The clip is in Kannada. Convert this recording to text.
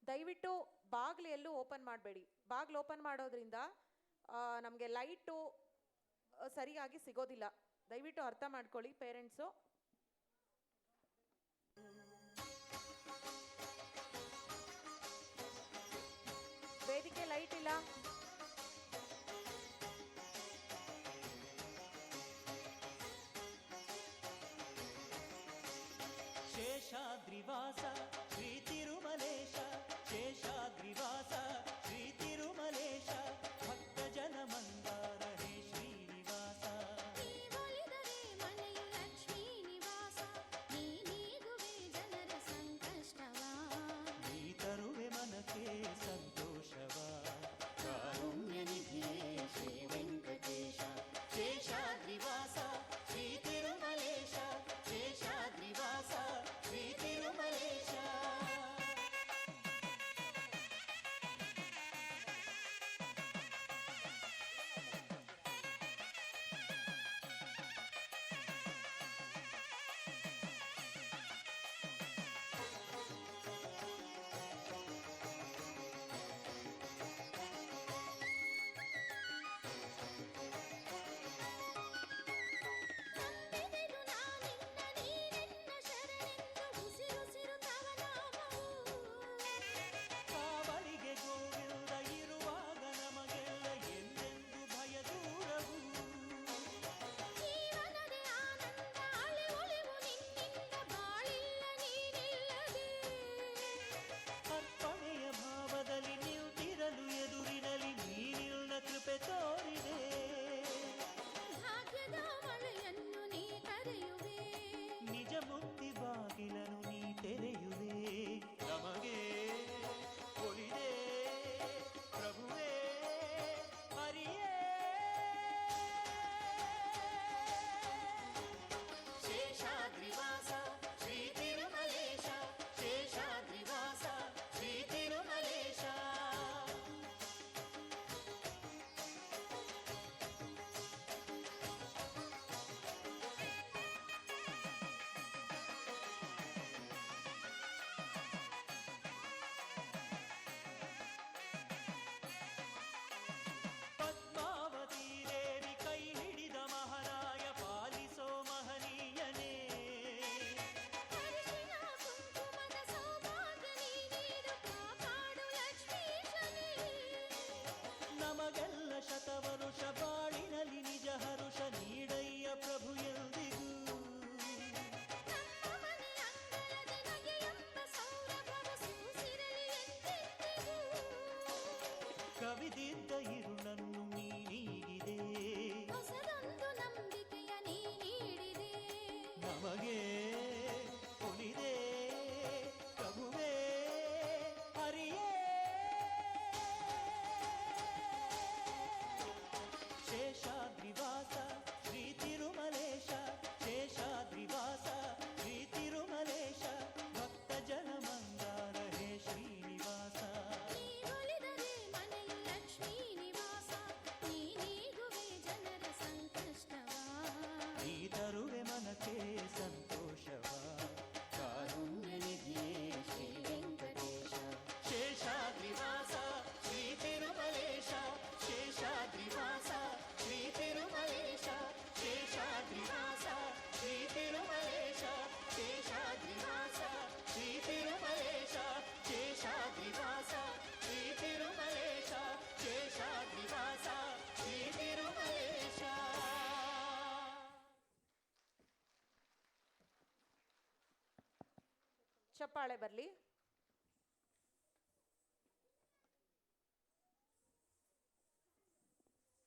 ದಯವಿಟ್ಟು ಬಾಗಿಲು ಎಲ್ಲೂ ಓಪನ್ ಮಾಡಬೇಡಿ. ಬಾಗಿಲು ಓಪನ್ ಮಾಡೋದ್ರಿಂದ ನಮಗೆ ಲೈಟು ಸರಿಯಾಗಿ ಸಿಗೋದಿಲ್ಲ. ದಯವಿಟ್ಟು ಅರ್ಥ ಮಾಡ್ಕೊಳ್ಳಿ ಪೇರೆಂಟ್ಸು. ವೇದಿಕೆ ಲೈಟ್ ಇಲ್ಲ. ಶೇಷಾದ್ರಿವಾಸ ಶ್ರೀ ತಿರುಮಲೇಶ, ಶೇಷಾದ್ರಿವಾಸ ಶ್ರೀ ತಿರುಮಲೇಶ, ಭಕ್ತ ಜನ ಮಂದಾರ ಹೇ ಶ್ರೀನಿವಾಸ. ನೀವೊಲಿದರೆ ಮನೆಯು ಲಕ್ಷ್ಮೀ ನಿವಾಸ, ನೀಗುವೆ ಜನರ ಸಂಕಷ್ಟವ, ನೀ ತರುವೆ ಮನಕ್ಕೆ ಸಂತೋಷವ. ಕಾರುಣ್ಯ ನಿಧಿಯೇ ಶ್ರೀ ವೆಂಕಟೇಶ, ಶೇಷಾದ್ರಿವಾಸ ಶ್ರೀ ತಿರುಮಲೇಶ, ಶೇಷಾದ್ರಿವಾಸ ಶ್ರೀ ತಿರುಮಲೇಶ. ನಂಬಿದೆನು ನಾನಿನ್ನ ನೀನೆನ್ನ ಶರಣೆಂದು, ಉಸಿರುಸಿರು ತವ ನಾಮವು. ಕಾವಲಿಗೆ ಗೋವಿಂದ ಇರುವಾಗ ನಮಗೆಲ್ಲ ಎಂದೆಂದು ಭಯ ದೂರವು. ಜೀವನದೇ ಆನಂದ ಅಳೆ ಒಳೆವು ನಿನ್ನಿಂದ, ಬಾಳಿಲ್ಲ ನೀನಿಲ್ಲದೆ. ಅರ್ಪಣೆಯ ಭಾವದಲ್ಲಿ ನಿಂತಿರಲು ಎದುರಿನಲ್ಲಿ ನೀನಿಲ್ಲ ಕೃಪೆ ತೋರಿದೆ. ಭಾಗ್ಯದ ಮಳೆಯನ್ನು ನೀ ಕರೆಯುವೆ, ನಿಜ ಮುಕ್ತಿ ಬಾಗಿಲನು ನೀ ತೆರೆಯುವೆ. ನಮಗೆ ಒಲಿದೆ ಪ್ರಭುವೇ ಹರಿಯೇ. ಶೇಷಾದ್ರಿವಾಸ ಶ್ರೀ ತಿರುಮಲೇಶ, ಶೇಷಾದ್ರಿವಾಸ ಶ್ರೀ ತಿರುಮಲೇಶ. ಪದ್ಮಾವತಿ ದೇವಿ ಕೈ ಹಿಡಿದ ಮಹಾರಾಯ, ಪಾಲಿಸೋ ಮಹನೀಯನೇ. ಅರಿಶಿನ ಕುಂಕುಮದ ಸೌಭಾಗ್ಯ ನೀ ನೀಡು, ಕಾಪಾಡು ಲಕ್ಷ್ಮೀಶನೇ. ನಮಗೆಲ್ಲ ಶತವರುಷ ಬಾಳಿನಲ್ಲಿ ನಿಜ ಹರುಷ ನೀಡಯ್ಯ ಪ್ರಭು ಎಂದಿಗೂ. ನಮ್ಮ ಮನೆ ಅಂಗಳದ ನಗೆಯೆಂಬ ಸೌರಭವ ಸೂಸಿರಲಿ ಎಂದೆಂದಿಗೂ. ಕವಿದಿದ್ದ ಇರುಳನ್ನು ನೀ ನೀಗಿದೆ, ಹೊಸದೊಂದು ನಂಬಿಕೆಯ ನೀ ನೀಡಿದೆ. ನಮಗೆ ಒಲಿದೆ ಪ್ರಭುವೇ ಹರಿಯೇ. ಶೇಷಾದ್ರಿವಾಸ ಶ್ರೀ ತಿರುಮಲೇಶ, ಶೇಷಾದ್ರಿವಾಸ ಶ್ರೀ ತಿರುಮಲೇಶ, ಭಕ್ತ ಜನ ಮಂದಾರ ಹೇ ಶ್ರೀನಿವಾಸ. ನೀವೊಲಿದರೆ ಮನೆಯು ಲಕ್ಷ್ಮೀ ನಿವಾಸ, ನೀಗುವೆ ಜನರ ಸಂಕಷ್ಟವ, ನೀ ತರುವೆ ಮನಕ್ಕೆ ಸಂತೋಷವ. ಕಾರುಣ್ಯ ನಿಧಿಯೇ ಶ್ರೀ ವೆಂಕಟೇಶ, ಶೇಷಾದ್ರಿವಾಸ ಶ್ರೀ ತಿರುಮಲೇಶ, ಶೇಷಾದ್ರಿವಾಸ ಶ್ರೀ ತಿರುಮಲೇಶ, ಶೇಷಾದ್ರಿವಾಸ ಶ್ರೀ ತಿರುಮಲೇಶ, ಶೇಷಾದ್ರಿವಾಸ ಶ್ರೀ ತಿರುಮಲೇಶ, ಶೇಷಾದ್ರಿವಾಸ ಶ್ರೀ ತಿರುಮಲೇಶ, ಶೇಷಾದ್ರಿವಾಸ ಶ್ರೀ ತಿರುಮಲೇಶ. ಚಪ್ಪಾಳೆ ಬರಲಿ.